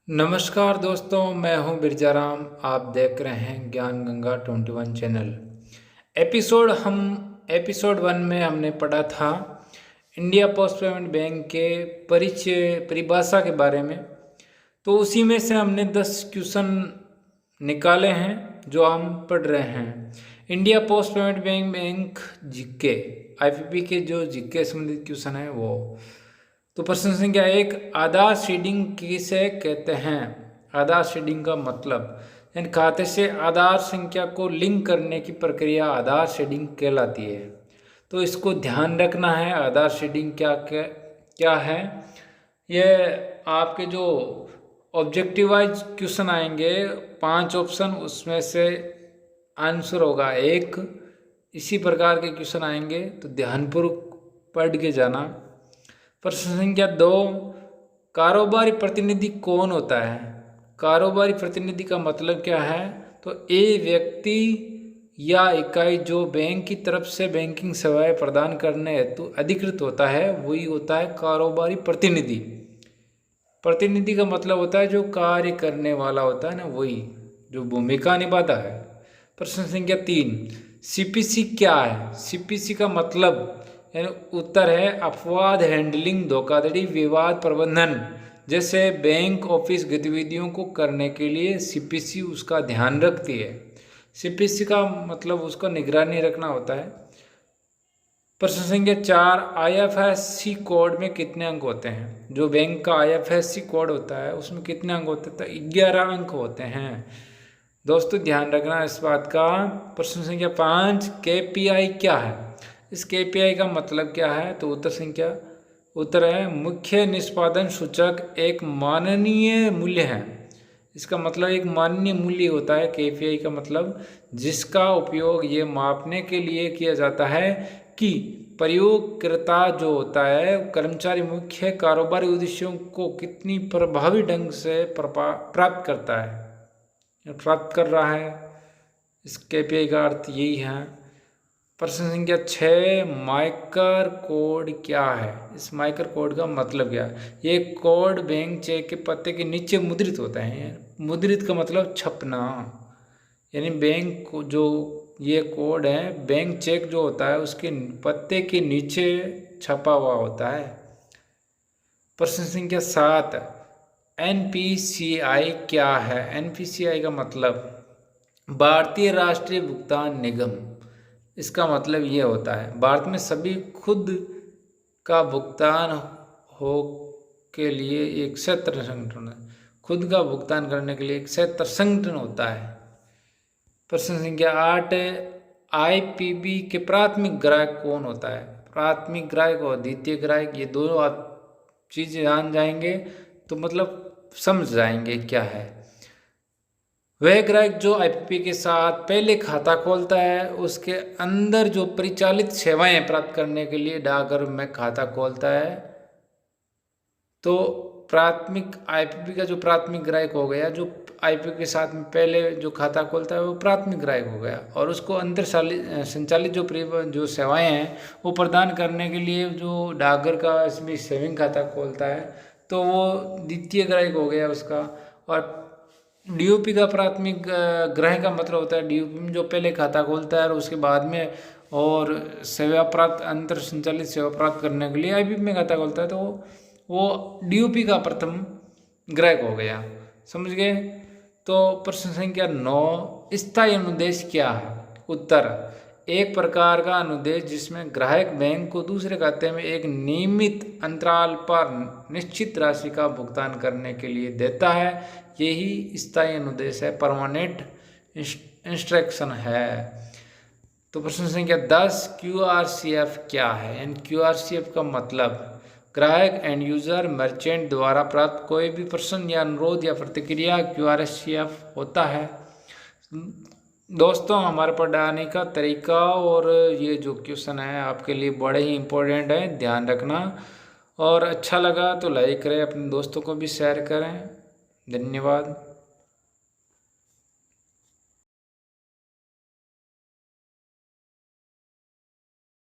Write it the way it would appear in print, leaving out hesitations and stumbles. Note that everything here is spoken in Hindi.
नमस्कार दोस्तों, मैं हूं बिरजाराम। आप देख रहे हैं ज्ञान गंगा 21 चैनल। एपिसोड 1 में हमने पढ़ा था इंडिया पोस्ट पेमेंट बैंक के परिचय परिभाषा के बारे में। तो उसी में से हमने 10 क्वेश्चन निकाले हैं जो हम पढ़ रहे हैं। India post payment bank GK IPP के जो जीके संबंधित क्वेश्चन है वो। तो प्रश्न संख्या 1, आधार सीडिंग किसे कहते हैं? आधार सीडिंग का मतलब यानी खाते से आधार संख्या को लिंक करने की प्रक्रिया आधार सीडिंग कहलाती है। तो इसको ध्यान रखना है। आधार सीडिंग क्या है। यह आपके जो ऑब्जेक्टिव वाइज क्वेश्चन आएंगे 5 ऑप्शन, उसमें से आंसर होगा 1। इसी प्रकार के क्वेश्चन आएंगे तो ध्यानपूर्वक पढ़ के जाना। प्रश्न संख्या 2, कारोबारी प्रतिनिधि कौन होता है? कारोबारी प्रतिनिधि का मतलब क्या है? तो ए व्यक्ति या इकाई जो बैंक की तरफ से बैंकिंग सेवाएं प्रदान करने हेतु अधिकृत होता है वही होता है कारोबारी प्रतिनिधि। प्रतिनिधि का मतलब होता है जो कार्य करने वाला होता है ना, वही जो भूमिका निभाता है। प्रश्न संख्या 3, सीपीसी क्या है? सीपीसी का मतलब यानी उत्तर है अपवाद हैंडलिंग, धोखाधड़ी, विवाद प्रबंधन जैसे बैंक ऑफिस गतिविधियों को करने के लिए सीपीसी उसका ध्यान रखती है। सीपीसी का मतलब उसका निगरानी रखना होता है। प्रश्न संख्या 4, आईएफएससी कोड में कितने अंक होते हैं? जो बैंक का आईएफएससी कोड होता है उसमें कितने अंक होते हैं? तो 11 अंक होते हैं। दोस्तों ध्यान रखना इस बात का। प्रश्न संख्या 5, केपीआई क्या है? इस केपीआई का मतलब क्या है? तो उत्तर है मुख्य निष्पादन सूचक, एक माननीय मूल्य है। इसका मतलब एक माननीय मूल्य होता है केपीआई का मतलब, जिसका उपयोग ये मापने के लिए किया जाता है कि प्रयोगकर्ता जो होता है कर्मचारी मुख्य कारोबारी उद्देश्यों को कितनी प्रभावी ढंग से प्राप्त करता है, प्राप्त कर रहा है। इस केपीआई का अर्थ यही है। प्रश्न संख्या 6, माइकर कोड क्या है? इस माइकर कोड का मतलब क्या है? ये कोड बैंक चेक के पत्ते के नीचे मुद्रित होता है। मुद्रित का मतलब छपना, यानी बैंक को जो ये कोड है बैंक चेक जो होता है उसके पत्ते के नीचे छपा हुआ होता है। प्रश्न संख्या 7, एनपीसीआई क्या है? एनपीसीआई का मतलब भारतीय राष्ट्रीय भुगतान निगम। इसका मतलब ये होता है भारत में सभी खुद का भुगतान हो के लिए एक क्षेत्र संगठन है। खुद का भुगतान करने के लिए एक क्षेत्र संगठन होता है। प्रश्न संख्या 8, आईपीबी के प्राथमिक ग्राहक कौन होता है? प्राथमिक ग्राहक और द्वितीय ग्राहक, ये दोनों आप चीज़ें जान जाएंगे तो मतलब समझ जाएंगे क्या है। वह ग्राहक जो आईपीपी के साथ पहले खाता खोलता है उसके अंदर जो परिचालित सेवाएं प्राप्त करने के लिए डाकघर में खाता खोलता है। तो प्राथमिक आईपीपी का जो प्राथमिक ग्राहक हो गया, जो आईपीपी के साथ में पहले जो खाता खोलता है वो प्राथमिक ग्राहक हो गया, और उसको अंतर संचालित जो सेवाएं हैं वो प्रदान करने के लिए जो डाकघर का इसमें सेविंग खाता खोलता है तो वो द्वितीय ग्राहक हो गया उसका। और डीओपी का प्राथमिक ग्राहक का मतलब होता है डीओपी में जो पहले खाता खोलता है और उसके बाद में और सेवा प्राप्त अंतर संचालित सेवा प्राप्त करने के लिए आईपीपी में खाता खोलता है, तो वो डीओपी का प्रथम ग्राहक हो गया। समझ गए? तो प्रश्न संख्या 9, स्थायी अनुदेश क्या है? उत्तर, एक प्रकार का अनुदेश जिसमें ग्राहक बैंक को दूसरे खाते में एक नियमित अंतराल पर निश्चित राशि का भुगतान करने के लिए देता है। यही स्थायी अनुदेश है, परमानेंट इंस्ट्रक्शन है। तो प्रश्न संख्या 10, क्यूआरसीएफ क्या है? एंड क्यूआरसीएफ का मतलब ग्राहक एंड यूजर मर्चेंट द्वारा प्राप्त कोई भी प्रश्न या अनुरोध या प्रतिक्रिया क्यूआरसीएफ होता है। दोस्तों हमारे पढ़ाने का तरीका और ये जो क्वेश्चन है आपके लिए बड़े ही इम्पोर्टेंट है, ध्यान रखना। और अच्छा लगा तो लाइक करें, अपने दोस्तों को भी शेयर करें। धन्यवाद।